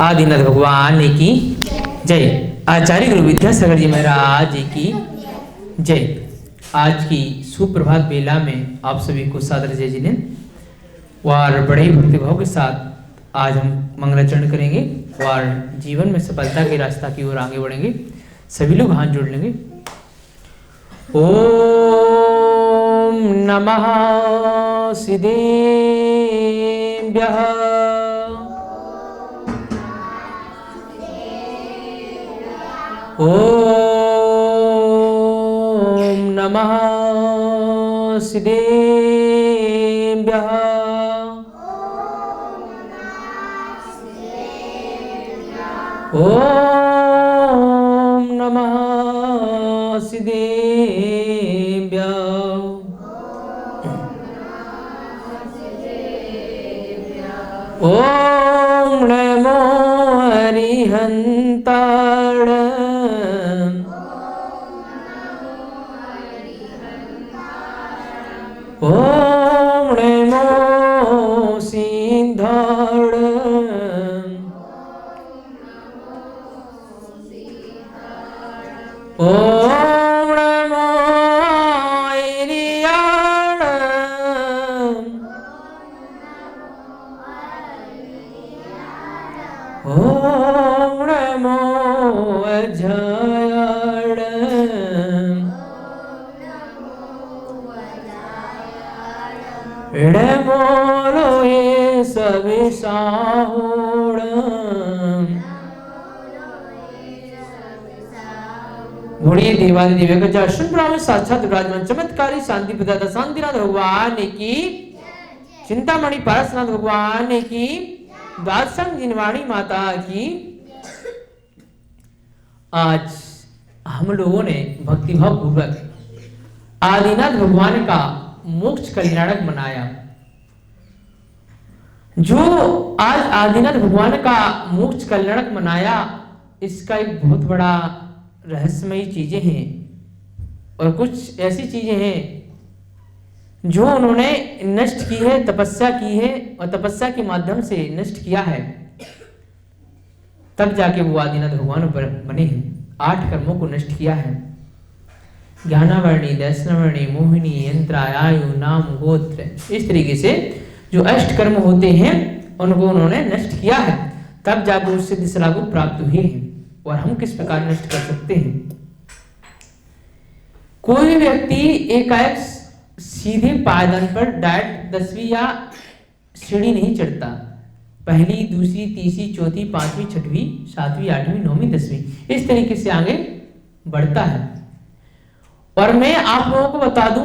आदिनाथ भगवान की जय। आचार्य गुरु विद्यासागर जी महाराज की जय। आज की सुप्रभात बेला में आप सभी को सादर जय जिने और बड़े ही भक्तिभाव के साथ आज हम मंगलाचरण करेंगे और जीवन में सफलता के रास्ता की ओर आगे बढ़ेंगे। सभी लोग हाथ जोड़ लेंगे। ओम नमः सिद्धेभ्यः। ओम नमः सिद्धेभ्यः। ओम नमः सिद्धेभ्यः। ओम नमो हरिहन्ताय। ओम नमो सिद्धाय। ओम नमो ऐरियाय। ओम नमो अजयाय। नमो लोये सविसाहुण। घोड़िए देवादि दिव्य गजा शुभ ब्राह्मण साक्षात विराजमान चमत्कारी शांति प्रदाता शांतिनाथ भगवान की, चिंतामणि पारसनाथ भगवान की, द्वादशंग जिनवाणी माता की। आज हम लोगों ने भक्तिभाव पूर्वक आदिनाथ भगवान का मोक्ष कल्याणक मनाया। जो आज आदिनाथ भगवान का मोक्ष कल्याणक मनाया, इसका एक बहुत बड़ा रहस्यमयी चीजें हैं और कुछ ऐसी चीजें हैं जो उन्होंने नष्ट की है, तपस्या की है और तपस्या के माध्यम से नष्ट किया है, तब जाके वो आदिनाथ भगवान बने हैं। 8 कर्मों को नष्ट किया है। ज्ञानावर्णी, दर्शनावर्णी, मोहिनी, यंत्र, आयु, नाम, गोत्र, इस तरीके से जो अष्ट कर्म होते हैं उनको उन्होंने नष्ट किया है, तब जाकर उससे सिद्धि लाभ प्राप्त हुए हैं। और हम किस प्रकार नष्ट कर सकते हैं? कोई भी व्यक्ति एकाएक सीधे पायदान पर डायरेक्ट 10वीं या सीढ़ी नहीं चढ़ता। पहली, दूसरी, तीसरी, चौथी, 5वीं, 6वीं, 7वीं, 8वीं, 9वीं, 10वीं, इस तरीके से आगे बढ़ता है। और मैं आप लोगों को बता दूं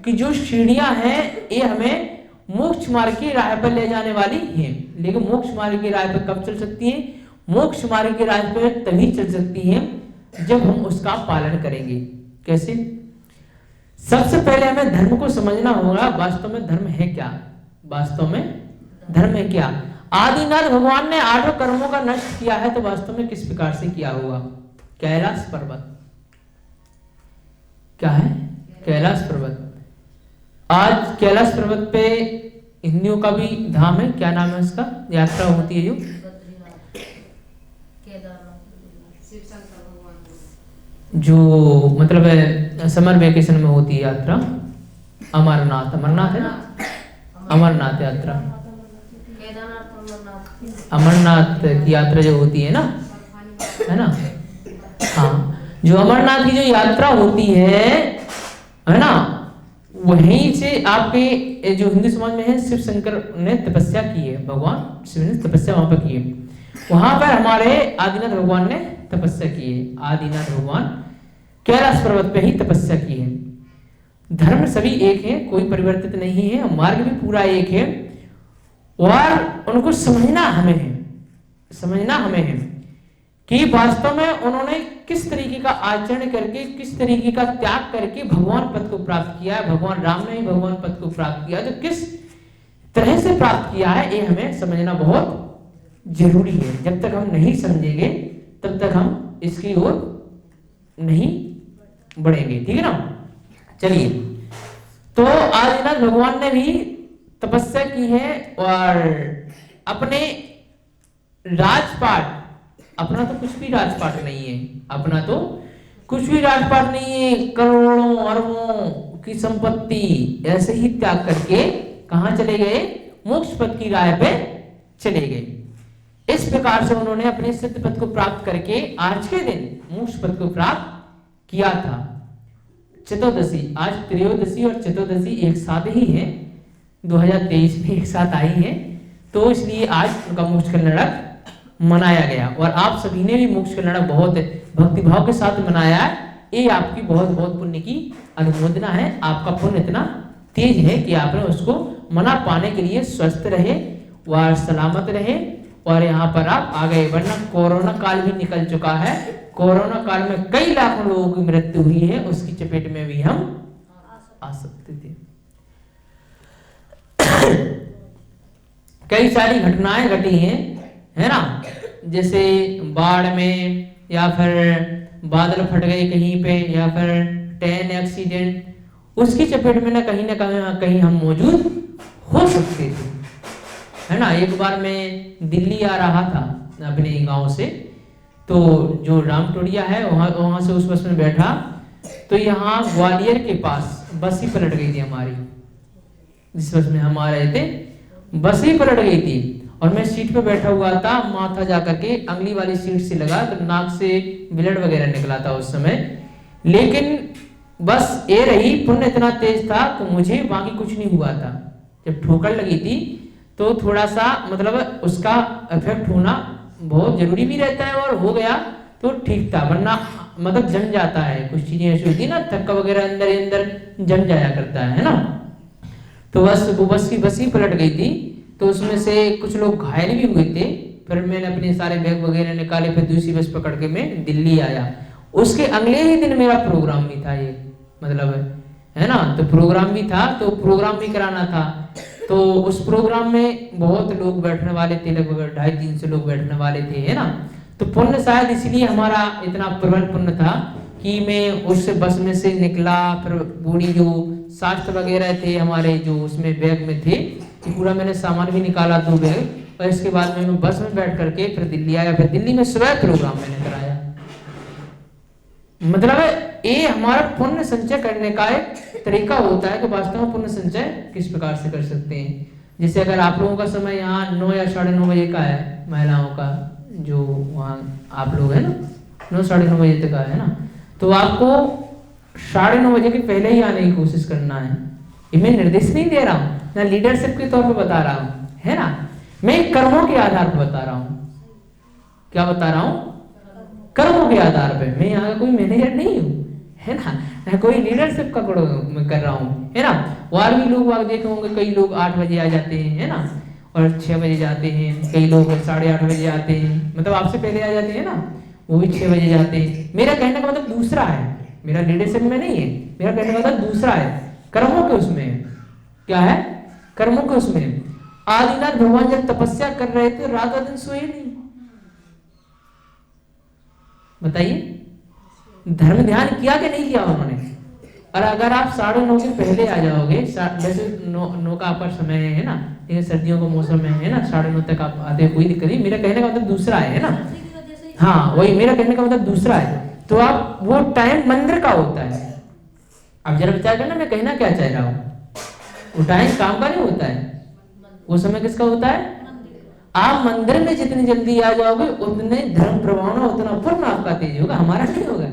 कि जो सीढ़ियां हैं ये हमें मोक्ष मार्ग की राह पर ले जाने वाली हैं। लेकिन मोक्ष मार्ग की राह पर कब चल सकती है? मोक्ष मार्ग की राह पर तभी चल सकती है जब हम उसका पालन करेंगे। कैसे? सबसे पहले हमें धर्म को समझना होगा। वास्तव में धर्म है क्या? वास्तव में धर्म है क्या? आदिनाथ भगवान ने 8 कर्मों का नष्ट किया है, तो वास्तव में किस प्रकार से किया होगा? कैलाश पर्वत। क्या है? कैलाश पर्वत। आज कैलाश पर्वत पे हिंदुओं का भी धाम है। क्या नाम है उसका? यात्रा होती है जो मतलब समर वेकेशन में होती है यात्रा। अमरनाथ, अमरनाथ है ना? अमरनाथ यात्रा, अमरनाथ की यात्रा जो होती है ना, है ना? हाँ, जो अमरनाथ की जो यात्रा होती है ना, वहीं से आपके जो हिंदू समाज में है, शिव शंकर ने तपस्या की है। भगवान शिव ने तपस्या वहां पर की है। वहां पर हमारे आदिनाथ भगवान ने तपस्या की है। आदिनाथ भगवान कैलाश पर्वत पे ही तपस्या की है। धर्म सभी एक है, कोई परिवर्तित नहीं है, मार्ग भी पूरा एक है। और उनको समझना हमें है, समझना हमें है कि वास्तव में उन्होंने किस तरीके का आचरण करके, किस तरीके का त्याग करके भगवान पद को प्राप्त किया है। भगवान राम ने ही भगवान पद को प्राप्त किया, तो किस तरह से प्राप्त किया है ये हमें समझना बहुत जरूरी है। जब तक हम नहीं समझेंगे तब तक हम इसकी ओर नहीं बढ़ेंगे। ठीक है ना? चलिए, तो आदिनाथ भगवान ने भी तपस्या की है और अपने राजपाट, अपना तो कुछ भी राजपाट नहीं है, अपना तो कुछ भी राजपाट नहीं है, करोड़ों अरबों की संपत्ति ऐसे ही त्याग करके कहां चले गए? मोक्ष पद की राह पे चले गए। इस प्रकार से उन्होंने अपने सिद्ध पद को प्राप्त करके आज के दिन मोक्ष पद को प्राप्त किया था। चतुर्दशी, आज त्रयोदशी और चतुर्दशी एक साथ ही है, 2023 में एक साथ आई है, तो इसलिए आज उनका मोक्ष कल्याणक मनाया गया। और आप सभी ने भी मोक्ष कल्याणक बहुत भक्तिभाव के साथ मनाया है। ये आपकी बहुत बहुत पुण्य की अनुमोदना है। आपका पुण्य इतना तेज है कि आपने उसको मना पाने के लिए स्वस्थ रहे और सलामत रहे और यहाँ पर आप आ गए, वरना कोरोना काल भी निकल चुका है। कोरोना काल में कई लाखों लोगों की मृत्यु हुई है, उसकी चपेट में भी हम आ सकते थे। कई सारी घटनाएं घटी हैं, है ना, जैसे बाढ़ में, या फिर बादल फट गए कहीं पे, या फिर ट्रेन एक्सीडेंट, उसकी चपेट में ना कहीं हम मौजूद हो सकते थे, है ना। एक बार मैं दिल्ली आ रहा था अपने गांव से, तो जो रामटोड़िया है वहां से उस बस में बैठा, तो यहाँ ग्वालियर के पास बस ही पलट गई थी हमारी। जिस बस में हम आ रहे थे बस ही पलट गई थी और मैं सीट पे बैठा हुआ था। माथा जाकर के अगली वाली सीट से लगा तो नाक से ब्लड वगैरह निकला था उस समय, लेकिन बस ये रही, पुण्य इतना तेज था तो मुझे बाकी कुछ नहीं हुआ था। जब ठोकर लगी थी तो थोड़ा सा मतलब उसका इफेक्ट होना बहुत जरूरी भी रहता है, और हो गया तो ठीक था, वरना मतलब जम जाता है, कुछ चीजें ऐसी होती है ना, थक्का वगैरह अंदर ही अंदर जम जाया करता है ना। तो बस वो बस ही पलट गई थी, तो उसमें से कुछ लोग घायल भी हुए थे। फिर मैंने अपने सारे बैग वगैरह निकाले, फिर दूसरी बस पकड़ के मैं दिल्ली आया। उसके अगले ही दिन मेरा प्रोग्राम भी था, ये मतलब है ना, तो प्रोग्राम भी था, तो प्रोग्राम भी कराना था। तो उस प्रोग्राम में बहुत लोग बैठने वाले थे, लगभग 250-300 लोग बैठने वाले थे, है ना। तो पुण्य शायद इसलिए हमारा इतना प्रबल पुण्य था कि मैं उस बस में से निकला। फिर पूरी जो शास्त्र वगैरह थे हमारे जो उसमें बैग में थे, पूरा मैंने सामान भी निकाला, 2 बैग, और इसके बाद में मैं बस में बैठ करके फिर दिल्ली आया। फिर दिल्ली में सुबह प्रोग्राम मैंने कराया। मतलब ये हमारा पुण्य संचय करने का एक तरीका होता है कि वास्तव में पुण्य संचय किस प्रकार से कर सकते हैं। जैसे अगर आप लोगों का समय यहाँ 9 या 9:30 बजे का है, महिलाओं का जो वहाँ आप लोग है ना, 9-9:30 बजे तक का है ना, तो आपको 9:30 बजे के पहले ही आने की कोशिश करना है। ये मैं निर्देश नहीं दे रहा हूँ ना, लीडरशिप के तौर पर बता रहा हूँ, है ना, मैं कर्मों के आधार पर बता रहा हूँ। क्या बता रहा हूँ? कर्मों के आधार पर। मैं यहाँ का कोई मैनेजर नहीं हूँ, है ना, मैं कोई लीडरशिप का कर रहा हूँ, है ना। और भी लोग आप देखे होंगे, कई लोग 8 बजे आ जाते हैं, है ना, और 6 बजे जाते हैं, कई लोग 8:30 बजे आते हैं, मतलब आपसे पहले आ जाते हैं ना, वो भी 6 बजे जाते हैं। मेरा कहने का मतलब दूसरा है, मेरा लीडरशिप में नहीं है, मेरा कहने का मतलब दूसरा है, कर्मों के उसमें है। क्या है? कर्मों के उसमें। आदिनाथ भगवान जब तपस्या कर रहे थे, रात और दिन सोए नहीं। बताइए, धर्म ध्यान किया कि नहीं किया उन्होंने? और अगर आप 9:30 के पहले आ जाओगे, वैसे 9 का आपका समय है ना, लेकिन सर्दियों का मौसम है ना, 9:30 तक आप आते, कोई दिक्कत नहीं। मेरा कहने का मतलब दूसरा है ना, हाँ वही मेरा कहने का मतलब दूसरा है। तो आप वो टाइम मंदिर का होता है। अब जरा विचार करना मैं कहना क्या चाह रहा हूँ। वो टाइम काम का नहीं होता है, वो समय किसका होता है? आप मंदिर में जितनी जल्दी आ जाओगे उतने धर्म प्रभाव, उतना पुण्य आपका तेज होगा, हमारा नहीं होगा।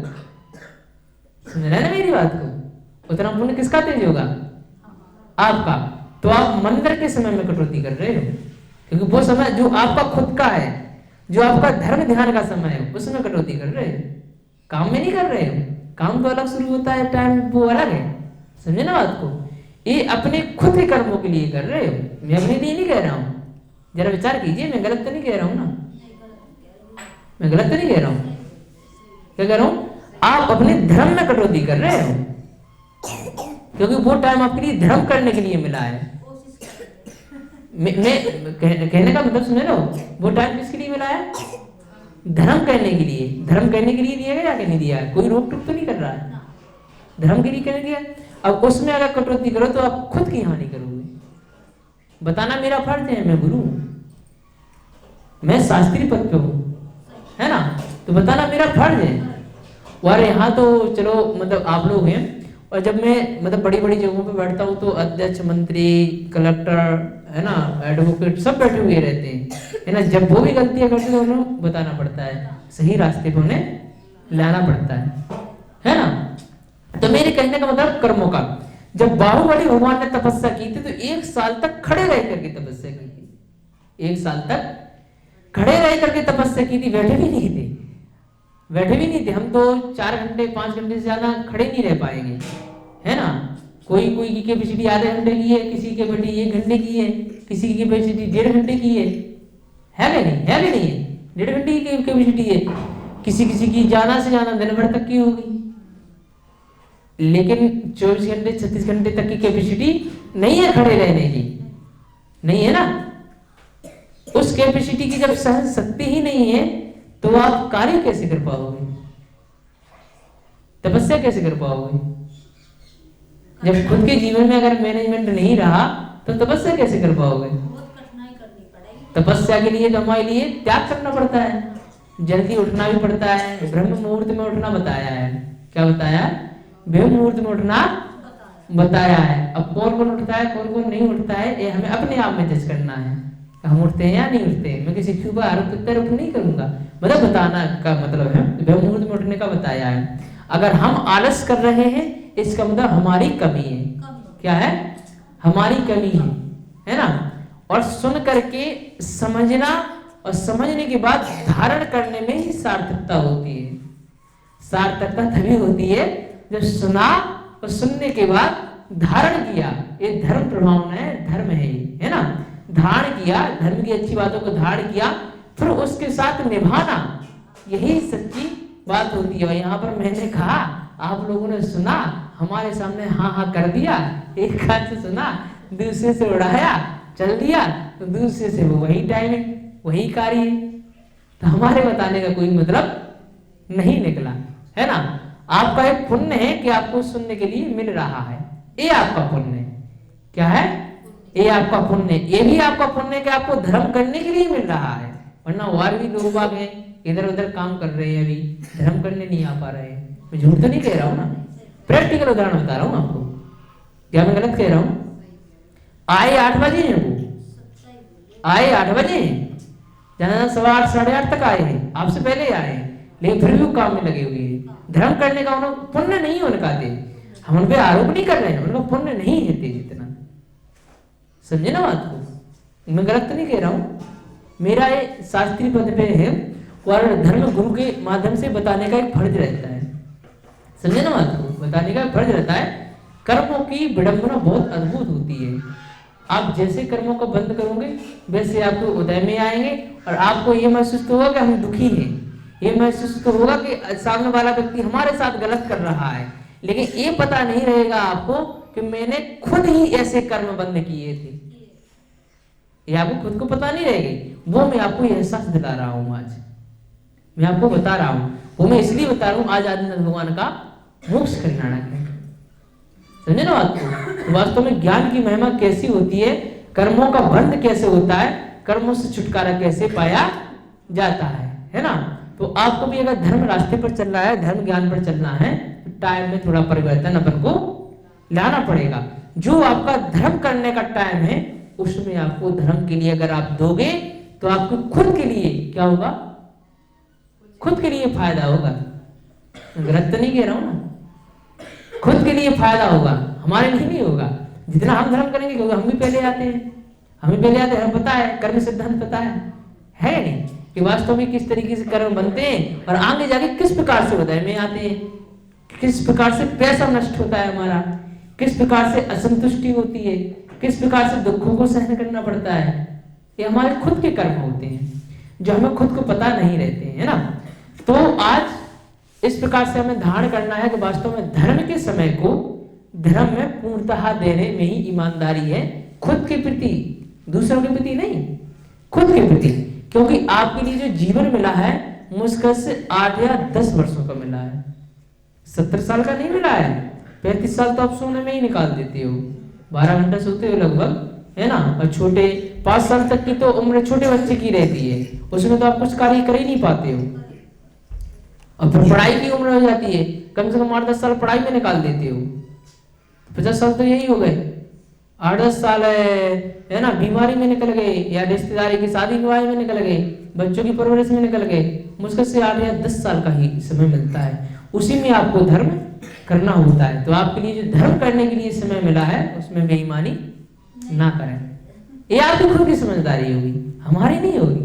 समझ रहे ना मेरी बात को? उतना पुण्य किसका तेज होगा? आपका। तो आप मंदिर के समय में कटौती कर रहे हो, क्योंकि वो समय जो आपका खुद का है, जो आपका धर्म ध्यान का समय है, उसमें कटौती कर रहे हो, काम में नहीं कर रहे हो। काम तो अलग शुरू होता है, टाइम वो अलग है। समझे ना बात को? ये अपने खुद के कर्मों के लिए कर रहे हो, मैं अपने लिए नहीं कह रहा हूं। जरा विचार कीजिए, मैं गलत तो नहीं कह रहा हूं ना? मैं गलत तो नहीं कह रहा हूं? क्या कह रहा हूं? आप अपने धर्म में कटौती कर रहे हो, क्योंकि वो टाइम आपके लिए धर्म करने के लिए मिला है। मैं कहने का मतलब सुने लो, वो टाइम किसके लिए मिला है? धर्म करने के लिए। धर्म करने के लिए दिया गया कि नहीं दिया है? कोई रोक टोक तो नहीं कर रहा है, धर्म के लिए करने दिया। अब उसमें अगर कटौती करो तो आप खुद की हानि करोगे। बताना मेरा फर्ज है, मैं गुरु हूं, मैं शास्त्री पद पे हूँ, है ना, तो बताना मेरा फर्ज है। और यहाँ तो चलो मतलब आप लोग हैं, और जब मैं मतलब बड़ी बड़ी जगहों पे बैठता हूँ तो अध्यक्ष, मंत्री, कलेक्टर, है ना, एडवोकेट सब बैठे हुए रहते हैं, है ना। जब वो भी गलतियां करते हैं तो उन्हें बताना पड़ता है, सही रास्ते पे उन्हें लाना पड़ता है ना। तो मेरे कहने का मतलब कर्मों का, जब बाहुबली भगवान ने तपस्या की थी तो 1 साल तक खड़े रह करके तपस्या की थी। 1 साल तक खड़े रह करके तपस्या की थी, बैठे भी नहीं थे, बैठे भी नहीं थे। हम तो 4 घंटे 5 घंटे से ज्यादा खड़े नहीं रह पाएंगे, है ना। कोई कोई की कैपेसिटी आधे घंटे की है, किसी की कैपेसिटी 1 घंटे की है, किसी की कैपेसिटी 1.5 घंटे की है कि नहीं, है कि नहीं है, 1.5 घंटे की कैपेसिटी है, किसी किसी की ज्यादा से ज्यादा दिन भर तक की होगी। लेकिन 24 घंटे 36 घंटे तक की कैपेसिटी नहीं है खड़े रहने की, नहीं है ना। उस कैपेसिटी की जब सहन शक्ति ही नहीं है तो आप कार्य कैसे कर पाओगे, तपस्या कैसे कर पाओगे। जब खुद के जीवन में अगर मैनेजमेंट नहीं रहा तो तपस्या कैसे कर पाओगे। तपस्या के लिए तो हमारे लिए त्याग करना पड़ता है, जल्दी उठना भी पड़ता है, ब्रह्म मुहूर्त में उठना बताया है। क्या बताया, ब्रह्म मुहूर्त में उठना बताया है। अब कौन कौन उठता है कौन कौन नहीं उठता है ये हमें अपने आप में जज करना है, हम उठते हैं या नहीं उठते। मैं किसी के ऊपर आरोप प्रत्यारोप नहीं करूंगा, मतलब बताना का मतलब है ब्रह्म मुहूर्त में उठने का बताया है। अगर हम आलस कर रहे हैं इसका मतलब हमारी कमी है, क्या है, हमारी कमी है ना। और सुन करके समझना, और समझने के बाद धारण करने में ही सार्थकता होती है। सार्थकता तभी होती है जब सुना और सुनने के बाद धारण किया, ये धर्म प्रभावना है, धर्म है ये, है ना। धारण किया, धर्म की अच्छी बातों को धारण किया, फिर उसके साथ निभाना, यही सच्ची बात होती है। और यहाँ पर मैंने कहा, आप लोगों ने सुना, हमारे सामने हाँ हाँ कर दिया, एक कान से सुना, दूसरे से उड़ाया, चल दिया, तो दूसरे से वही टाइमिंग, वही कार्य, तो हमारे बताने का कोई मतलब नहीं निकला, है ना। आपका एक पुण्य है कि आपको सुनने के लिए मिल रहा है, ये आपका पुण्य है। क्या है, ये आपका पुण्य, ये भी आपका पुण्य कि आपको धर्म करने के लिए मिल रहा है। वरना और भी लोग बाग हैं इधर उधर काम कर रहे हैं, अभी धर्म करने नहीं आ पा रहे हैं। मैं झूठ तो नहीं कह रहा हूँ ना, प्रैक्टिकल उदाहरण बता रहा हूँ आपको। क्या मैं गलत कह रहा हूँ। आए 8 बजे हैं, वो आए 8 बजे, ज्यादा 7:15 साढ़े 8 तक आए हैं, आपसे पहले आए हैं, लेकिन फिर भी वो काम में लगे हुए हैं। धर्म करने का उन्हें पुण्य नहीं उनका दे, हम उन पे आरोप नहीं कर रहे हैं, उनका पुण्य नहीं है तेज इतना, समझे ना बात को। मैं गलत तो नहीं कह रहा हूँ, मेरा ये शास्त्री पद पे है और धर्म गुरु के माध्यम से बताने का एक फर्ज रहता है, समझे ना बात को, बताने का फर्ज रहता है। कर्मों की विडंबना बहुत अद्भुत होती है। आप जैसे कर्मों को बंद करोगे वैसे आपको उदय में आएंगे, और आपको ये महसूस तो होगा कि हम दुखी हैं, ये महसूस तो होगा कि सामने वाला व्यक्ति हमारे साथ गलत कर रहा है, लेकिन ये पता नहीं रहेगा आपको कि मैंने खुद ही ऐसे कर्म बंद किए थे, ये आपको खुद को पता नहीं रहेगी। वो मैं आपको एहसास दिला रहा हूँ, आज मैं आपको बता रहा हूँ, वो मैं इसलिए बता रहा हूँ, आज आदिनाथ भगवान का मोक्ष कल्याणक है, समझे ना बात को। वास्तव में ज्ञान की महिमा कैसी होती है, कर्मों का बंध कैसे होता है, कर्मों से छुटकारा कैसे पाया जाता है ना। तो आपको भी अगर धर्म रास्ते पर चल रहा है, धर्म ज्ञान पर चलना है, तो टाइम में थोड़ा परिवर्तन अपन को लाना पड़ेगा। जो आपका धर्म करने का टाइम है उसमें आपको धर्म के लिए अगर आप दोगे तो आपको खुद के लिए क्या होगा, खुद के लिए फायदा होगा। गलत तो नहीं कह रहा हूं ना, खुद के लिए फायदा होगा, हमारे लिए नहीं होगा। जितना हम धर्म करेंगे क्योंकि हम भी पहले आते हैं, हमें पहले आते हैं, हमें पता है, कर्म सिद्धांत पता है नहीं कि वास्तव में किस तरीके से कर्म बनते हैं और आगे जाके किस प्रकार से उदय में आते हैं, किस प्रकार से पैसा नष्ट होता है हमारा, किस प्रकार से असंतुष्टि होती है, किस प्रकार से दुखों को सहन करना पड़ता है। ये हमारे खुद के कर्म होते हैं जो हमें खुद को पता नहीं रहते हैं, है ना। तो आज इस प्रकार से हमें धारण करना है कि वास्तव में धर्म के समय को धर्म में पूर्णतः देने में ही ईमानदारी है, खुद के प्रति, दूसरों के प्रति नहीं, खुद के प्रति। क्योंकि आपके लिए जो जीवन मिला है मुश्किल से 8 या 10 वर्षों का मिला है, 70 साल का नहीं मिला है। 35 साल तो आप सोने में ही निकाल देते हो, 12 घंटा सोते हो लगभग, है ना। और छोटे 5 साल तक की तो उम्र छोटे बच्चे की रहती है, उसमें तो आप कुछ कार्य कर ही नहीं पाते हो। और फिर पढ़ाई की उम्र हो जाती है, कम से कम 8-10 साल पढ़ाई में निकाल देते हो। 50 साल तो यही हो गए, 8-10 साल है ना, बीमारी में निकल गए, या रिश्तेदारी की शादी विवाह में निकल गए, बच्चों की परवरिश में निकल गए। मुश्किल से 8 या 10 साल का ही समय मिलता है, उसी में आपको धर्म करना होता है। तो आपके लिए जो धर्म करने के लिए समय मिला है उसमें बेईमानी ना करें। ये आपकी खुद की समझदारी होगी, हमारी नहीं होगी।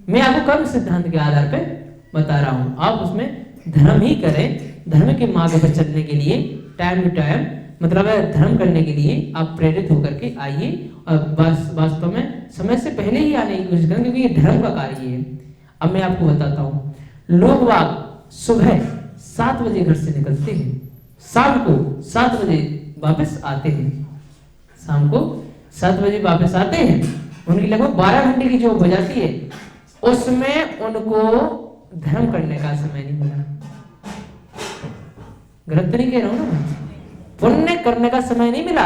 मैं आपको कर्म सिद्धांत के आधार पर बता रहा हूं, आप उसमें धर्म ही करें। धर्म के मार्ग पर चलने के लिए टाइम टू टाइम, मतलब धर्म करने के लिए आप प्रेरित होकर के आइए, और वास्तव में समय से पहले ही आने की कोशिश करें, क्योंकि ये धर्म का कार्य है। अब मैं आपको बताता हूँ, लोग बाग सुबह 7 बजे घर से निकलते हैं, शाम को 7 बजे वापस आते हैं, शाम को 7 बजे वापस आते हैं। उनकी लगभग 12 घंटे की जो हो जाती है, उसमें उनको धर्म करने का समय नहीं मिला। गलत तो नहीं कह रहा हूं ना, पुण्य करने का समय नहीं मिला,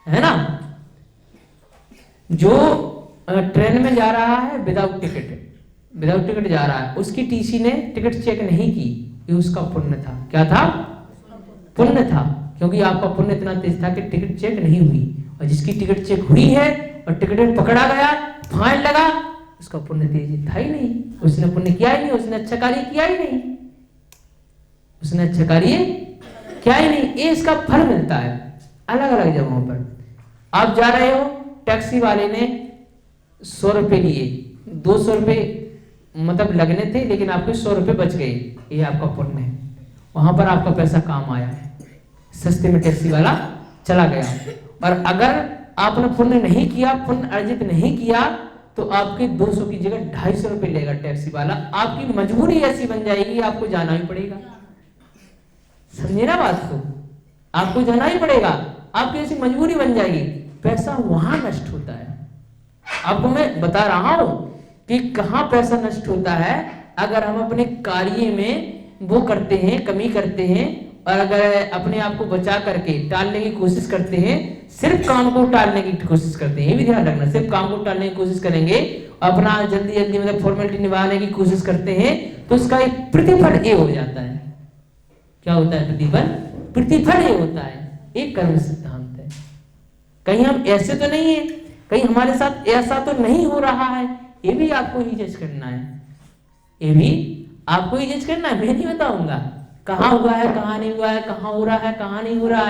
है ना। जो ट्रेन में जा रहा है विदाउट टिकट जा रहा है, उसकी टीसी ने टिकट चेक नहीं की, ये उसका पुण्य था। क्या था? पुण्य था, क्योंकि आपका पुण्य इतना तेज था कि टिकट चेक नहीं हुई। और जिसकी टिकट चेक हुई है और टिकट पकड़ा गया, फाइन लगा, उसका पुण्य तेज था ही नहीं, उसने पुण्य किया ही नहीं, उसने अच्छा कार्य किया ही नहीं, उसने अच्छा कार्य क्या ही नहीं। ये इसका फल मिलता है अलग अलग जगहों पर। आप जा रहे हो, टैक्सी वाले ने 100 रुपए लिए, 200 रुपए मतलब लगने थे, लेकिन आपके 100 रुपए बच गए, ये आपका पुण्य है। वहां पर आपका पैसा काम आया है, सस्ते में टैक्सी वाला चला गया। और अगर आपने पुण्य नहीं किया, पुण्य अर्जित नहीं किया, तो आपके 200 की जगह 250 रुपए लेगा टैक्सी वाला। आपकी मजबूरी ऐसी बन जाएगी, आपको जाना ही पड़ेगा। समझे ना बात को, आपको जाना ही पड़ेगा, आपकी ऐसी मजबूरी बन जाएगी, पैसा वहां नष्ट होता है। आपको मैं बता रहा हूं कि कहां पैसा नष्ट होता है। अगर हम अपने कार्य में वो करते हैं, कमी करते हैं, और अगर अपने आप को बचा करके टालने की कोशिश करते हैं, सिर्फ काम को टालने की कोशिश करते हैं, ये भी ध्यान रखना, सिर्फ काम को टालने की कोशिश करेंगे, अपना जल्दी जल्दी मतलब फॉर्मेलिटी निभाने की कोशिश करते हैं, तो उसका एक प्रतिफल ये हो जाता है। क्या होता है प्रतिफल? प्रतिफल ये होता है, एक कर्म सिद्धांत है। कहीं हम ऐसे तो नहीं है, कहीं हमारे साथ ऐसा तो नहीं हो रहा है, ये भी आपको ही जज करना है, ये भी आपको ही जज करना है। मैं नहीं बताऊंगा कहाँ हुआ है, कहाँ नहीं हुआ है, कहाँ हो रहा है, कहाँ नहीं हो रहा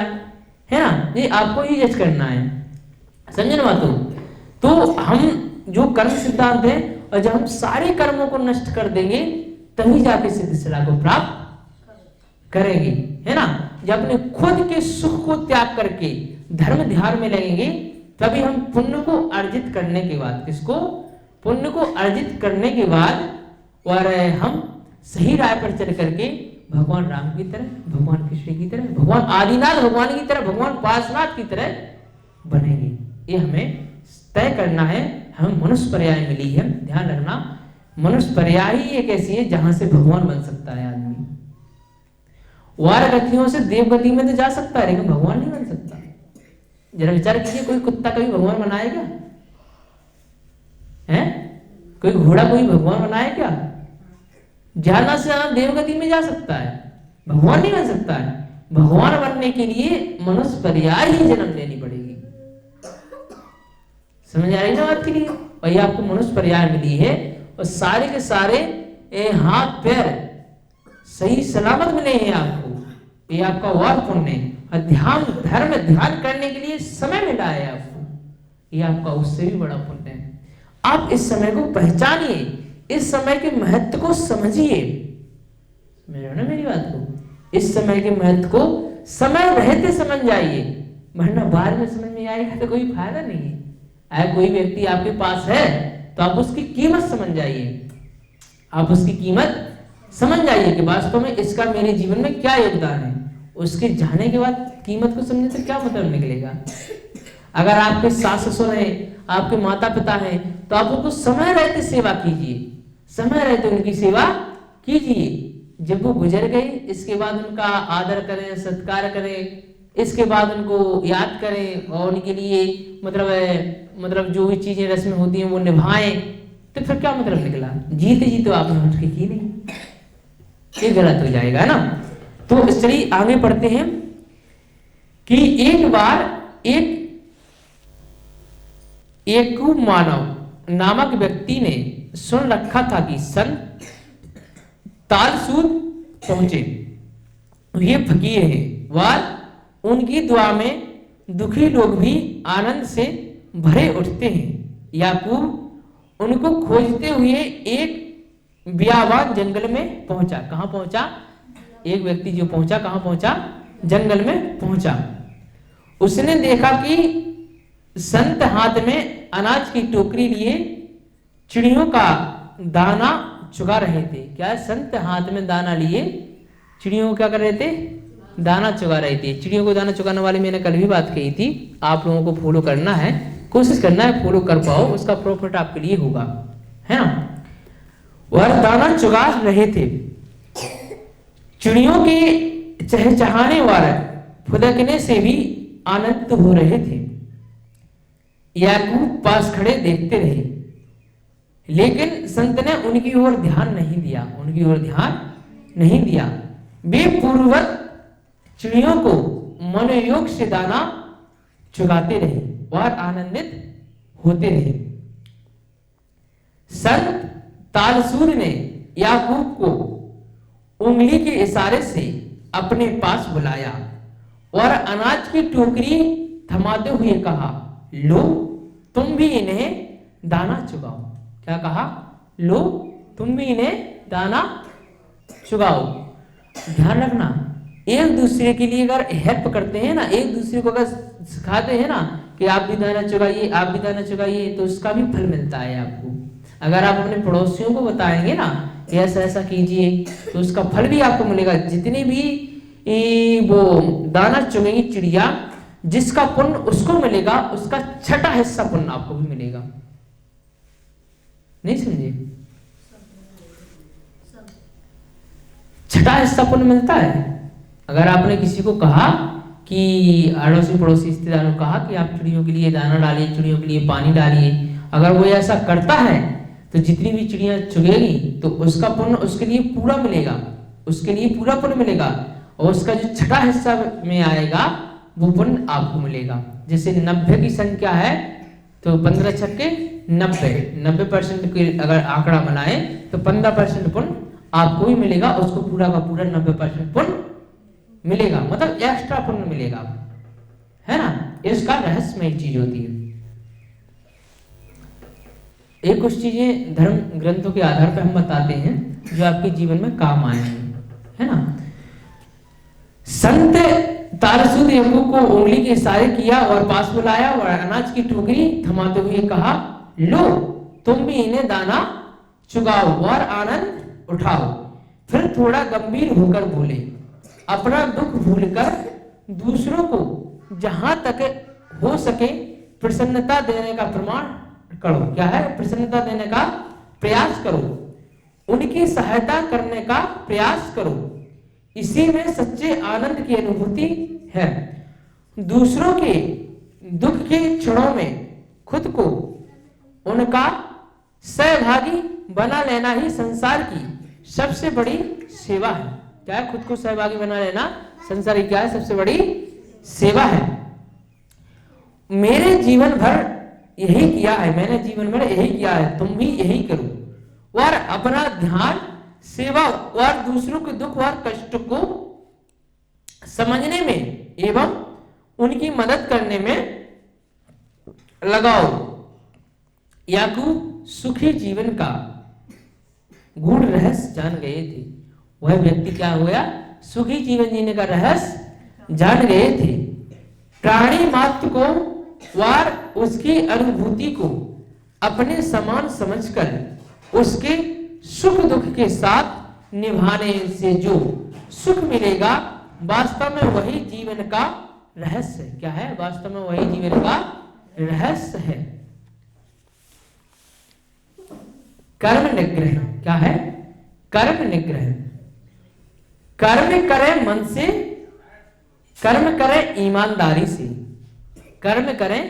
है ना, ये आपको ही जज करना है। समझे ना बातों? तो हम जो कर्म सिद्धांत है, और जब हम सारे कर्मों को नष्ट कर देंगे, तभी जाके सिद्धिशिला को प्राप्त करेंगे, है ना। जब अपने खुद के सुख को त्याग करके धर्म ध्यान में लगेंगे, तभी हम पुण्य को अर्जित करने के बाद, किसको? पुण्य को अर्जित करने के बाद, और हम सही राह पर चल करके भगवान राम की तरह, भगवान कृष्ण की तरह, भगवान आदिनाथ भगवान की तरह, भगवान पार्श्वनाथ की तरह बनेंगे। ये हमें तय करना है। हमें मनुष्य पर्याय मिली है, ध्यान रखना, मनुष्य पर्याय ही एक ऐसी है जहां से भगवान बन सकता है आदमी। वार गतियों से देव गति में तो जा सकता है, लेकिन भगवान नहीं बन सकता। जरा विचार कीजिए, कोई कुत्ता कभी भगवान बनाए क्या? है कोई घोड़ा कोई भगवान बनाए क्या? ज्यादा से ज्यादा देवगति में जा सकता है, भगवान नहीं बन सकता है। भगवान बनने के लिए मनुष्य पर्याय ही जन्म लेनी पड़ेगी। समझ आ रही ना बात के लिए? वही आपको मनुष्य पर्याय मिली है, और सारे के सारे हाथ पैर सही सलामत मिले हैं आपको, ये आपका और पुण्य है। और ध्यान धर्म ध्यान करने के लिए समय मिला है आपको, ये आपका उससे भी बड़ा पुण्य है। आप इस समय को पहचानिए, इस समय के महत्व को समझिए। समझ रहे हो ना मेरी बात को? इस समय के महत्व को समय रहते समझ जाइए, वरना बाद में समझ में आएगा तो कोई फायदा नहीं है। अगर कोई व्यक्ति आपके पास है तो आप उसकी कीमत समझ जाइए, आप उसकी कीमत समझ जाइए कि वास्तव में इसका मेरे जीवन में क्या योगदान है। उसके जाने के बाद कीमत को समझने से क्या मतलब निकलेगा? अगर आपके सास ससुर हैं, आपके माता पिता हैं, तो आप उनको समय रहते सेवा कीजिए, समय रहते उनकी सेवा कीजिए। जब वो गुजर गए, इसके बाद उनका आदर करें, सत्कार करें, इसके बाद उनको याद करें और उनके लिए मतलब जो भी चीजें रस्में होती हैं वो निभाएं, तो फिर क्या मतलब निकला? जीते जी तो आपने उसकी की नहीं, ये गलत हो जाएगा ना। तो चलिए आगे पढ़ते हैं कि एक बार एक मानव नामक व्यक्ति ने सुन रखा था कि संत तालसूद पहुंचे, ये फकीर हैं, वह उनकी दुआ में दुखी लोग भी आनंद से भरे उठते हैं। याकूब उनको खोजते हुए एक बियाबान जंगल में पहुंचा। कहां पहुंचा? एक व्यक्ति जो पहुंचा, कहां पहुंचा? जंगल में पहुंचा। उसने देखा कि संत हाथ में अनाज की टोकरी लिए चिड़ियों का दाना चुगा रहे थे। क्या? संत हाथ में दाना लिए चिड़ियों को क्या कर रहे थे? दाना चुगा रहे थे। चिड़ियों को दाना चुगाने वाली मैंने कल भी बात कही थी, आप लोगों को फॉलो करना है, कोशिश करना है फॉलो कर पाओ, उसका प्रॉफिट आपके लिए होगा, है ना। वह दाना चुगा रहे थे, चिड़ियों के चहचहाने वाले फुदकने से भी आनंदित हो रहे थे। याकूब पास खड़े देखते रहे, लेकिन संत ने उनकी ओर ध्यान नहीं दिया, उनकी ओर ध्यान नहीं दिया। वे पूर्ववत चिड़ियों को मनोयोग से दाना चुगाते रहे और आनंदित होते रहे। संत तालसूद ने याकूब को उंगली के इशारे से अपने पास बुलाया और अनाज की टोकरी थमाते हुए कहा, लो तुम भी इन्हें दाना चुगाओ। क्या कहा? लो तुम भी इन्हें दाना चुगाओ। ध्यान रखना, एक दूसरे के लिए अगर हेल्प करते हैं ना, एक दूसरे को अगर सिखाते हैं ना कि आप भी दाना चुगाइए, आप भी दाना चुगाइए, तो उसका भी फल मिलता है आपको। अगर आप अपने पड़ोसियों को बताएंगे ना कि ऐसा ऐसा कीजिए, तो उसका फल भी आपको मिलेगा। जितनी भी वो दाना चुगेंगी चिड़िया, जिसका पुण्य उसको मिलेगा, उसका छठा हिस्सा पुण्य आपको भी मिलेगा। नहीं समझे? छठा हिस्सा पुण्य मिलता है। अगर आपने किसी को कहा कि अड़ोसी पड़ोसी रिश्तेदारों को कहा कि आप चिड़ियों के लिए दाना डालिए, चिड़ियों के लिए पानी डालिए, अगर वो ऐसा करता है तो जितनी भी चिड़ियां चुगेगी तो उसका पुण्य उसके लिए पूरा मिलेगा, उसके लिए पूरा पुण्य मिलेगा, और उसका जो छठा हिस्सा में आएगा वो पुण्य आपको मिलेगा। जैसे 90 की संख्या है तो 15 छक्के 90% की अगर आंकड़ा बनाए तो 15% पुण्य आपको भी मिलेगा, उसको पूरा का पूरा 90% पुण्य मिलेगा, मतलब एक्स्ट्रा पुण्य मिलेगा, है ना। इसका रहस्यमय चीज होती है। एक कुछ चीजें धर्म ग्रंथों के आधार पर हम बताते हैं जो आपके जीवन में काम आएंगे, है ना। संत तालसूद याकूब को उंगली के इशारे किया और पास बुलाया और अनाज की टोकरी थमाते हुए कहा, लो तुम भी इन्हें दाना चुगाओ और आनंद उठाओ। फिर थोड़ा गंभीर होकर बोले, अपना दुख भूलकर दूसरों को जहां तक हो सके प्रसन्नता देने का प्रमाण करो। क्या है? प्रसन्नता देने का प्रयास करो, उनकी सहायता करने का प्रयास करो, इसी में सच्चे आनंद की अनुभूति है। दूसरों के दुख के क्षणों में खुद को उनका सहभागी बना लेना ही संसार की सबसे बड़ी सेवा है। क्या है? खुद को सहभागी बना लेना संसार की क्या है? सबसे बड़ी सेवा है। मेरे जीवन भर यही किया है, मैंने जीवन भर यही किया है, तुम भी यही करो और अपना ध्यान सेवा और दूसरों के दुख और कष्ट को समझने में एवं उनकी मदद करने में लगाओ। याकूब सुखी जीवन का गूढ़ रहस्य जान गए थे। वह व्यक्ति क्या हो गया? सुखी जीवन जीने का रहस्य जान गए थे। प्राणी मात्र को वार उसकी अनुभूति को अपने समान समझकर उसके सुख दुख के साथ निभाने से जो सुख मिलेगा, वास्तव में वही जीवन का रहस्य है। क्या है? वास्तव में वही जीवन का रहस्य है। कर्म निग्रह। क्या है? कर्म निग्रह। कर्म करे मन से कर्म करें ईमानदारी से, कर्म करें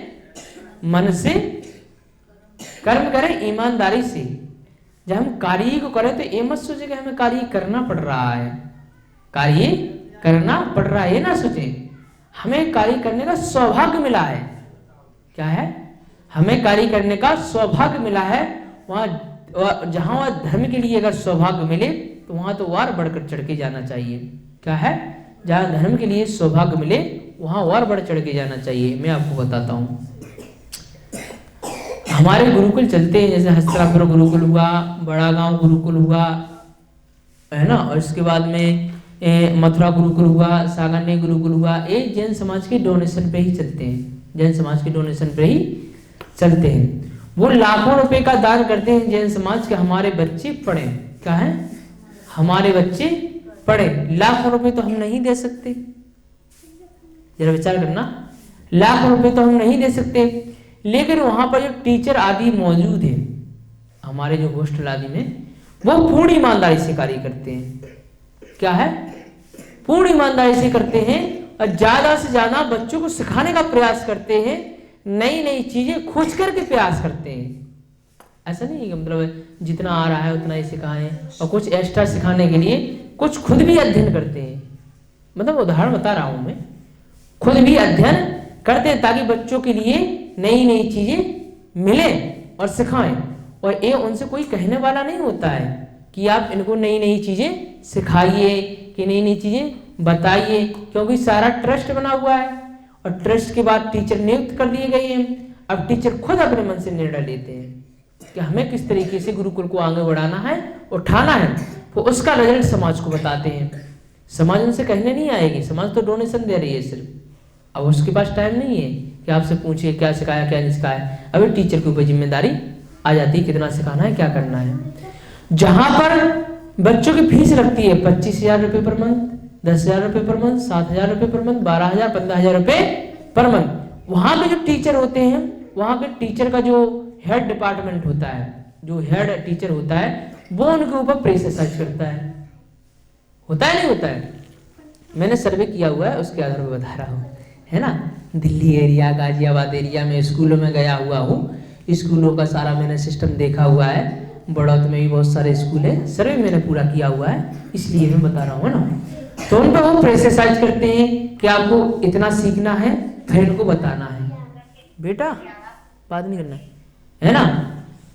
मन से, कर्म करें ईमानदारी से। जब हम कार्य को करें तो ये मत सोचे कि हमें कार्य करना पड़ रहा है, कार्य करना पड़ रहा है, ये ना सोचे। हमें कार्य करने का सौभाग्य मिला है। क्या है? हमें कार्य करने का सौभाग्य मिला है। वहां जहां वहां धर्म के लिए अगर सौभाग्य मिले तो वहां तो वार बढ़कर चढ़ के जाना चाहिए। क्या है? जहां धर्म के लिए सौभाग्य मिले वहां वार बढ़ चढ़ के जाना चाहिए। मैं आपको बताता हूं, हमारे गुरुकुल चलते हैं, जैसे हस्तिनापुर गुरुकुल हुआ, बड़ा गांव गुरुकुल हुआ, है ना, और इसके बाद में मथुरा गुरुकुल हुआ, सागाने गुरुकुल हुआ। ये जैन समाज के डोनेशन पे ही चलते हैं, जैन समाज के डोनेशन पे ही चलते हैं। वो लाखों रुपए का दान करते हैं जैन समाज के, हमारे बच्चे पढ़े। क्या है? हमारे बच्चे पढ़े। लाखों रुपए तो हम नहीं दे सकते, जरा विचार करना, लाखों रुपए तो हम नहीं दे सकते, लेकिन वहां पर जो टीचर आदि मौजूद है, हमारे जो हॉस्टल आदि में, वो पूर्ण ईमानदारी से कार्य करते हैं। क्या है? पूर्ण ईमानदारी से करते हैं और ज्यादा से ज्यादा बच्चों को सिखाने का प्रयास करते हैं, नई नई चीजें खोज करके प्रयास करते हैं। ऐसा नहीं है कि मतलब जितना आ रहा है उतना ही सिखाएं, और कुछ एक्स्ट्रा सिखाने के लिए कुछ खुद भी अध्ययन करते हैं। मतलब उदाहरण बता रहा हूं मैं, खुद भी अध्ययन करते हैं ताकि बच्चों के लिए नई नई चीजें मिले और सिखाएं। और ये उनसे कोई कहने वाला नहीं होता है कि आप इनको नई नई चीजें सिखाइए, कि नई नई चीजें बताइए, क्योंकि सारा ट्रस्ट बना हुआ है और ट्रस्ट के बाद टीचर नियुक्त कर दिए गए हैं। अब टीचर खुद अपने मन से निर्णय लेते हैं कि हमें किस तरीके से गुरुकुल को आगे बढ़ाना है, उठाना है, तो उसका रिजल्ट समाज को बताते हैं। समाज उनसे कहने नहीं आएगी, समाज तो डोनेशन दे रही है सिर्फ। अब उसके पास टाइम नहीं है कि आपसे पूछिए क्या सिखाया क्या नहीं सिखाया। अभी टीचर के ऊपर जिम्मेदारी आ जाती है, कितना सिखाना है, क्या करना है। जहां पर बच्चों की फीस लगती है 25,000 रुपए पर मंथ, 10,000 रुपए पर मंथ, 7,000 रुपए पर मंथ, 12,000, 15,000 रुपए पर मंथ, वहां पे जो टीचर होते हैं, वहां के टीचर का जो हेड डिपार्टमेंट होता है, जो हेड टीचर होता है, वो उनके ऊपर प्रेशर सर्च करता है। होता है नहीं होता है? मैंने सर्वे किया हुआ है, उसके आधार पर बता रहा हूँ, है ना। दिल्ली एरिया, गाजियाबाद एरिया में स्कूलों में गया हुआ हूँ, स्कूलों का सारा मैंने सिस्टम देखा हुआ है। बड़ौत में भी बहुत सारे स्कूल है, सर्वे मैंने पूरा किया हुआ है, इसलिए मैं बता रहा हूँ ना। तो उन पर वो प्रेशराइज करते हैं कि आपको इतना सीखना है, फिर इनको बताना है, बेटा बात नहीं करना है ना।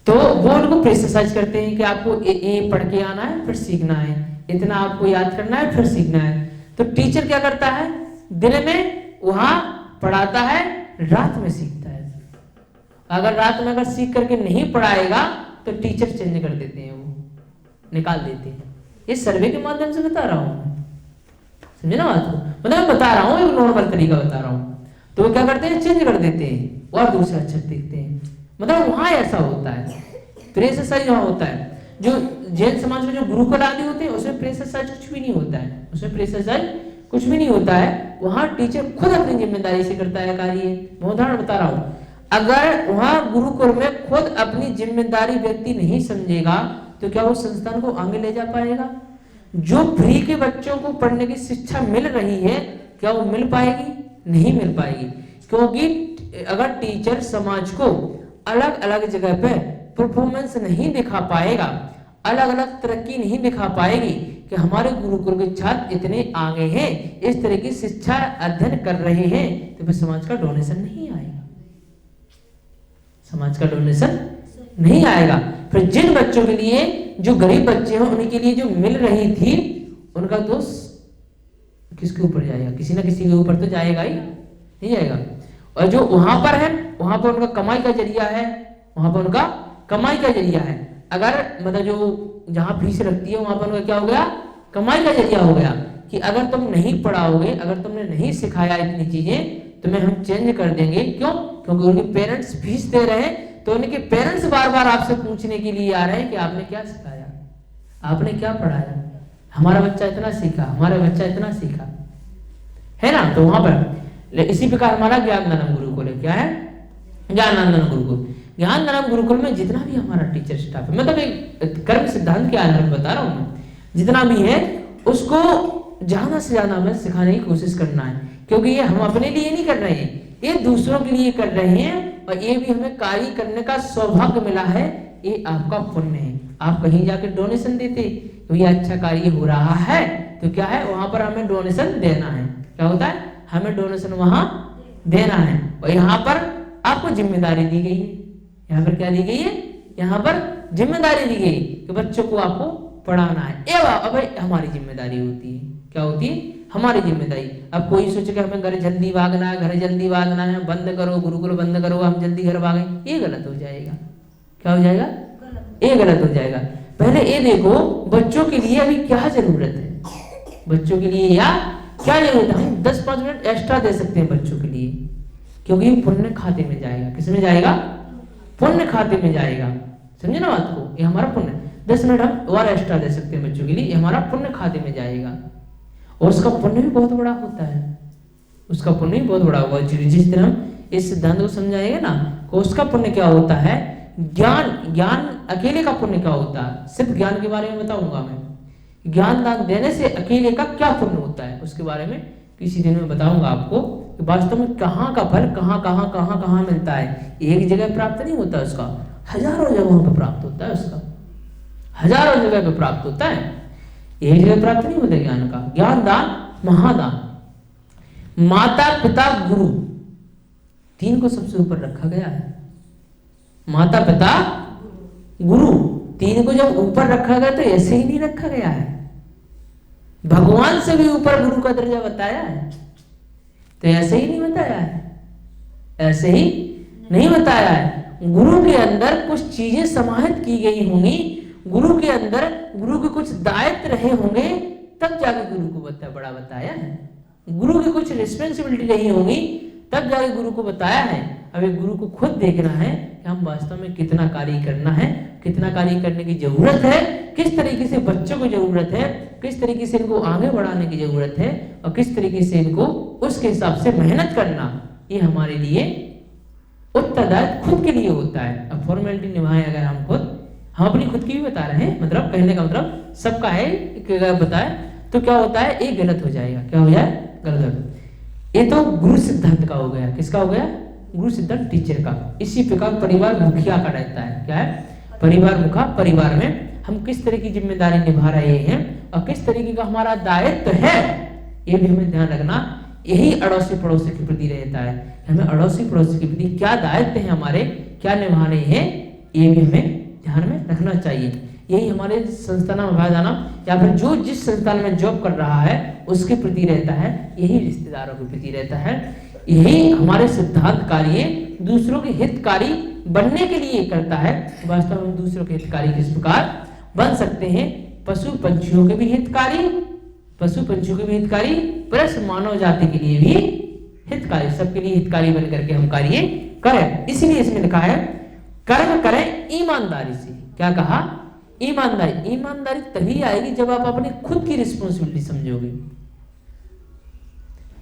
तो वो उनको प्रेशराइज करते हैं कि आपको ये पढ़ के आना है, फिर सीखना है, इतना आपको याद करना है, फिर सीखना है। तो टीचर क्या करता है? दिन में वहां पढ़ाता है, रात में सीखता है। अगर रात में अगर सीख करके नहीं पढ़ाएगा तो टीचर चेंज कर देते हैं, वो निकाल देते हैं। ये सर्वे के माध्यम से बता रहा हूं, समझे ना बात को। मतलब मैं बता रहा हूँ, एक नॉर्मल तरीका बता रहा हूँ। तो वो क्या करते हैं? चेंज कर देते हैं और दूसरे अक्षर देखते हैं। मतलब वहां ऐसा होता है, प्रेशर साइज वहां होता है। जो जैन समाज में जो गुरुकुल आदि होते हैं उसमें प्रेशर साइज कुछ भी नहीं होता है, उसमें प्रेशर साइज कुछ भी नहीं होता है। वहां टीचर खुद अपनी जिम्मेदारी से करता है कार्य। मैं उदाहरण बता रहा हूँ, अगर वहां गुरुकुल में खुद अपनी जिम्मेदारी व्यक्ति नहीं समझेगा तो क्या वो संस्थान को आगे ले जा पाएगा? जो फ्री के बच्चों को पढ़ने की शिक्षा मिल रही है, क्या वो मिल पाएगी? नहीं मिल पाएगी, क्योंकि अगर टीचर समाज को अलग अलग जगह पे परफॉर्मेंस नहीं दिखा पाएगा, अलग अलग तरक्की नहीं दिखा पाएगी कि हमारे गुरुकुल के छात्र इतने आगे हैं, इस तरह की शिक्षा अध्ययन कर रहे हैं, तो फिर समाज का डोनेशन नहीं आएगा, समाज का डोनेशन नहीं आएगा। फिर जिन बच्चों के लिए, जो गरीब बच्चे हैं उनके लिए जो मिल रही थी, उनका दोष किसके ऊपर जाएगा? किसी ना किसी के ऊपर तो जाएगा ही, नहीं जाएगा। और जो वहां पर है, वहां पर उनका कमाई का जरिया है, वहां पर उनका कमाई का जरिया है। अगर मतलब जो जहां फीस लगती है वहां पर उनका क्या हो गया? कमाई का जरिया हो गया कि अगर तुम नहीं पढ़ाओगे, अगर तुमने नहीं सिखाया इतनी चीजें, तुम्हें हम चेंज कर देंगे। क्यों? क्योंकि उनके पेरेंट्स फीस दे रहे हैं, तो उनके पेरेंट्स बार बार आपसे पूछने के लिए आ रहे हैं कि आपने क्या सिखाया, आपने क्या पढ़ाया, हमारा बच्चा इतना सीखा, हमारा बच्चा इतना सीखा, है ना। तो वहां पर इसी प्रकार हमारा ज्ञानदानम गुरुकुल है। क्या है? ज्ञानदानम गुरुकुल। ज्ञानदानम गुरुकुल में जितना भी हमारा टीचर स्टाफ है, मतलब एक कर्म सिद्धांत के आधार पर बता रहा हूँ मैं, जितना भी है उसको ज्यादा से ज्यादा हमें सिखाने की कोशिश करना है। क्योंकि ये हम अपने लिए नहीं कर रहे हैं, ये दूसरों के लिए कर रहे हैं, और ये भी हमें कार्य करने का सौभाग्य मिला है, ये आपका पुण्य है। आप कहीं जाकर डोनेशन देते तो ये अच्छा कार्य हो रहा है, तो क्या है वहां पर हमें डोनेशन देना है। क्या होता है, हमें डोनेशन वहां देना है, और यहाँ पर आपको जिम्मेदारी दी गई है। यहाँ पर क्या दी गई है, यहाँ पर जिम्मेदारी दी गई कि बच्चों को आपको पढ़ाना है। अब हमारी जिम्मेदारी होती है, क्या होती है, हमारी जिम्मेदारी। अब कोई सोचे कि हमें घर जल्दी भागना है, घर जल्दी भागना है, बंद करो गुरुकुल बंद करो, हम जल्दी घर भागें, ये गलत हो जाएगा। क्या हो जाएगा, ये गलत हो जाएगा। पहले ये देखो बच्चों के लिए अभी क्या जरूरत है, बच्चों के लिए या क्या जरूरत है। हम 10-5 मिनट एक्स्ट्रा दे सकते हैं बच्चों के लिए, क्योंकि पुण्य खाते में जाएगा। किसमें जाएगा, पुण्य खाते में जाएगा। समझे ना बात को, ये हमारा पुण्य। 10 मिनट हम और एक्स्ट्रा दे सकते हैं बच्चों के लिए, ये हमारा पुण्य खाते में जाएगा, और उसका पुण्य भी बहुत बड़ा होता है, उसका पुण्य भी बहुत बड़ा होगा। जिस दिन हम इस सिद्धांत को समझाएंगे ना, तो उसका पुण्य क्या होता है। ज्ञान अकेले का पुण्य क्या होता है, सिर्फ ज्ञान के बारे में बताऊंगा मैं। ज्ञान दान देने से अकेले का क्या पुण्य होता है, उसके बारे में किसी दिन में बताऊंगा आपको कि वास्तव में कहाँ का फल कहाँ मिलता है। एक जगह प्राप्त नहीं होता उसका, हजारों जगहों पर प्राप्त होता है उसका, हजारों जगह पे प्राप्त होता है, एक जगह प्राप्त नहीं होता ज्ञान का। ज्ञान दान महादान, माता पिता गुरु, 3 को सबसे ऊपर रखा गया है। माता पिता गुरु 3 को जब ऊपर रखा गया तो ऐसे ही नहीं रखा गया है, भगवान से भी ऊपर गुरु का दर्जा बताया है, तो ऐसे ही नहीं बताया है, ऐसे ही नहीं बताया है। गुरु के अंदर कुछ चीजें समाहित की गई होंगी, गुरु के अंदर गुरु के कुछ दायित्व रहे होंगे, तब जाके गुरु को बड़ा बताया है। गुरु की कुछ रिस्पॉन्सिबिलिटी रही होंगी, तब जाके गुरु को बताया है। अब एक गुरु को खुद देखना है कि हम वास्तव में कितना कार्य करना है, कितना कार्य करने की जरूरत है, किस तरीके से बच्चों को जरूरत है, किस तरीके से इनको आगे बढ़ाने की जरूरत है, और किस तरीके से इनको उसके हिसाब से मेहनत करना, ये हमारे लिए उत्तरदायित्व खुद के लिए होता है। अब फॉर्मेलिटी निभाएं अगर हम खुद, हम अपनी खुद की भी बता रहे हैं, मतलब कहने का मतलब सबका है कि अगर बताए तो क्या होता है, एक गलत हो जाएगा। क्या हो जाए, गलत। ये तो गुरु सिद्धांत का हो गया, किसका हो गया, गुरु सिद्धांत टीचर का। इसी प्रकार परिवार मुखिया का रहता है, क्या है, परिवार मुखा। परिवार में हम किस तरह की जिम्मेदारी निभा रहे हैं और किस तरीके का हमारा दायित्व है, ये भी हमें ध्यान रखना। यही अड़ोसी पड़ोसी के प्रति रहता है, हमें अड़ोसी पड़ोसी के प्रति क्या दायित्व है हमारे, क्या निभाने हैं, ये भी हमें ध्यान में रखना चाहिए। यही हमारे संस्थान में जाना या फिर जो जिस संस्थान में जॉब कर रहा है उसके प्रति रहता है, यही रिश्तेदारों के प्रति रहता है। यही हमारे सिद्धांत कार्य दूसरों के हितकारी बनने के लिए करता है। वास्तव में दूसरों के हितकारी किस प्रकार बन सकते हैं, पशु पंछियों के भी हितकारी, पशु पंछियों के भी हितकारी, प्लस मानव जाति के लिए भी हितकारी, सबके लिए हितकारी बन करके हम कार्य करें। इसलिए इसमें लिखा है कर्म करें ईमानदारी से। क्या कहा, ईमानदारी। ईमानदारी तभी आएगी जब आप अपनी खुद की रिस्पॉन्सिबिलिटी समझोगे।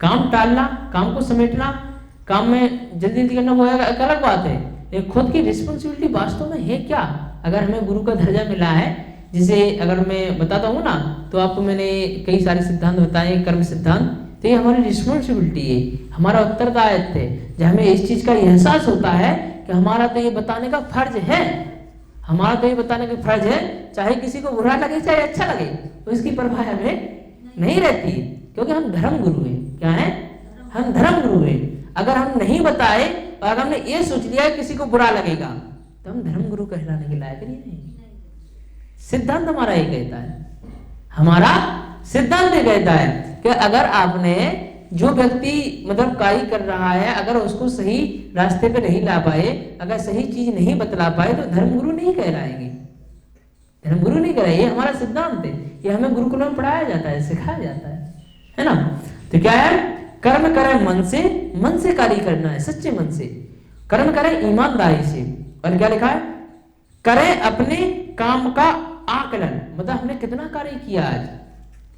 काम टालना, काम को समेटना, काम में जल्दी जल्दी करना वो एक अलग बात है, लेकिन खुद की रिस्पॉन्सिबिलिटी वास्तव में है क्या। अगर हमें गुरु का दर्जा मिला है, जिसे अगर मैं बताता हूँ ना, तो आपको मैंने कई सारे सिद्धांत बताए, कर्म सिद्धांत, तो ये हमारी रिस्पॉन्सिबिलिटी है, हमारा उत्तरदायित्व है। जब हमें इस चीज का एहसास होता है कि हमारा तो ये बताने का फर्ज है, हमारा तो ये बताने का फर्ज है, चाहे किसी को बुरा लगे चाहे अच्छा लगे, तो इसकी परवाह हमें नहीं रहती, क्योंकि हम धर्म गुरु हैं। क्या है, हम धर्म गुरु हैं। अगर हम नहीं बताए और अगर हमने ये सोच लिया किसी को बुरा लगेगा, तो हम धर्म गुरु कहलाने के लायक नहीं। सिद्धांत हमारा ये कहता है, हमारा सिद्धांत ये कहता है कि अगर आपने जो व्यक्ति मतलब कार्य कर रहा है, अगर उसको सही रास्ते पे नहीं ला पाए, अगर सही चीज नहीं बतला पाए, तो धर्मगुरु नहीं कहलाएंगे, धर्मगुरु नहीं कहलाएंगे। ये हमारा सिद्धांत है, ये हमें गुरुकुल में पढ़ाया जाता है, सिखाया जाता है ना। तो क्या है, कर्म करें मन से कार्य करना है, सच्चे मन से कर्म करें, ईमानदारी से। और क्या लिखा है, करें अपने काम का आकलन, मतलब हमने कितना कार्य किया आज,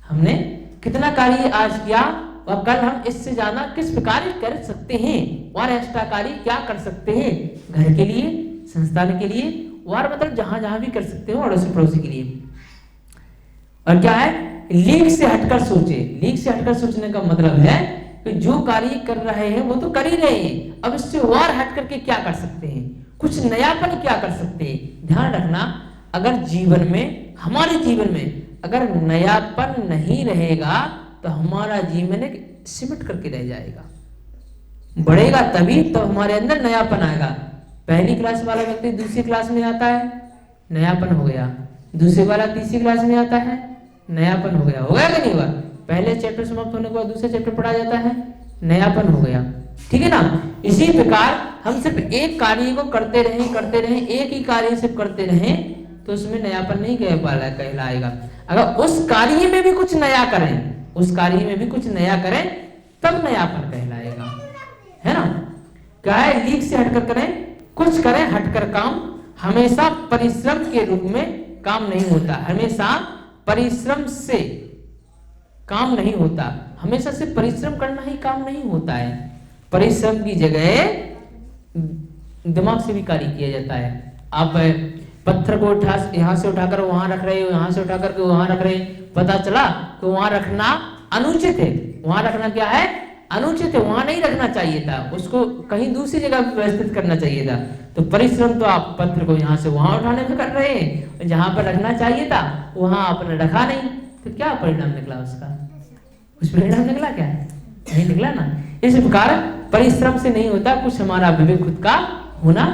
हमने कितना कार्य आज किया और कल हम इससे ज्यादा किस प्रकार कर सकते हैं, और एक्स्ट्रा कार्य क्या कर सकते हैं घर के लिए, संस्थान के लिए, और मतलब जहां जहां भी कर सकते हो अड़ोसी पड़ोसी के लिए। और क्या है, लीक से हटकर सोचे। लीक से हटकर सोचने का मतलब है कि जो कार्य कर रहे हैं वो तो कर ही रहे हैं, अब इससे और हट करके क्या कर सकते हैं, कुछ नयापन क्या कर सकते हैं। ध्यान रखना, अगर जीवन में, हमारे जीवन में अगर नयापन नहीं रहेगा तो हमारा जीवन एक सिमट करके रह जाएगा। बढ़ेगा तभी तो हमारे अंदर नयापन आएगा। पहली क्लास वाला व्यक्ति दूसरी क्लास में आता है, नयापन हो गया। दूसरी वाला तीसरी क्लास में आता है, नयापन हो गया। हो गया कि नहीं हुआ? पहले चैप्टर समाप्त होने के बाद दूसरे चैप्टर पढ़ा जाता है, नयापन हो गया। ठीक है ना? इसी प्रकार हम सिर्फ एक कार्य को करते रहें, एक ही कार्य सिर्फ करते रहें तो उसमें नयापन नहीं कहलाएगा। अगर उस कार्य में भी कुछ नया करें, उस कार्य में भी कुछ नया करें तब नयापन कहलाएगा, है ना? क्या है? लीक से हटकर करें, कुछ करें हटकर काम, हमेशा परिश्रम के रूप में काम नहीं होता, हमेशा परिश्रम से काम नहीं होता, हमेशा से परिश्रम करना ही काम नहीं होता है। परिश्रम की जगह दिमाग से भी कार्य किया जाता है। आप पत्थर को यहाँ से उठाकर वहां रख रहे हो, यहाँ से उठाकर के वहां रख रहे हैं, पता चला तो वहां रखना अनुचित है। वहां रखना क्या है? अनुचित है, वहां नहीं रखना चाहिए था, उसको कहीं दूसरी जगह व्यवस्थित करना चाहिए था। तो परिश्रम तो आप पत्थर को यहाँ से वहां उठाने में कर रहे हैं, जहां पर रखना चाहिए था वहां आपने रखा नहीं, तो क्या परिणाम निकला उसका? कुछ परिणाम निकला क्या? नहीं निकला ना। इस प्रकार परिश्रम से नहीं होता, कुछ हमारा विवेक खुद का होना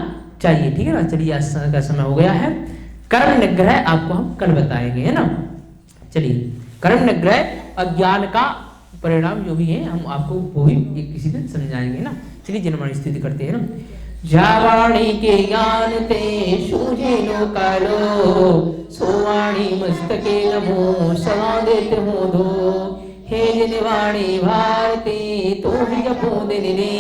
चाहिए। ठीक है ना? चलिए आज का समय हो गया है। कर्म निग्रह आपको हम कल बताएंगे, है ना? चलिए, कर्म निग्रह अज्ञान का परिणाम जो भी है हम आपको वो भी किसी दिन समझाएंगे ना। चलिए जनमानी स्तुति करते हैं ना। जावाणी के ज्ञान ते सूझे लो कालो, सोवाणी मस्तके नमो सवादित हो दो, हे जिनवाणी भारती तो ही जपो दिन ने,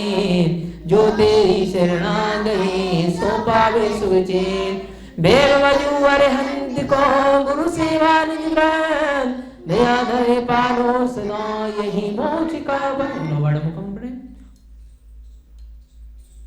जो तेरी शरणागति सो पावे सुचेन, बेल वजू अरहंत को गुरु सेवा निज दया धरे पालो सदा, यही मोक्ष का बन।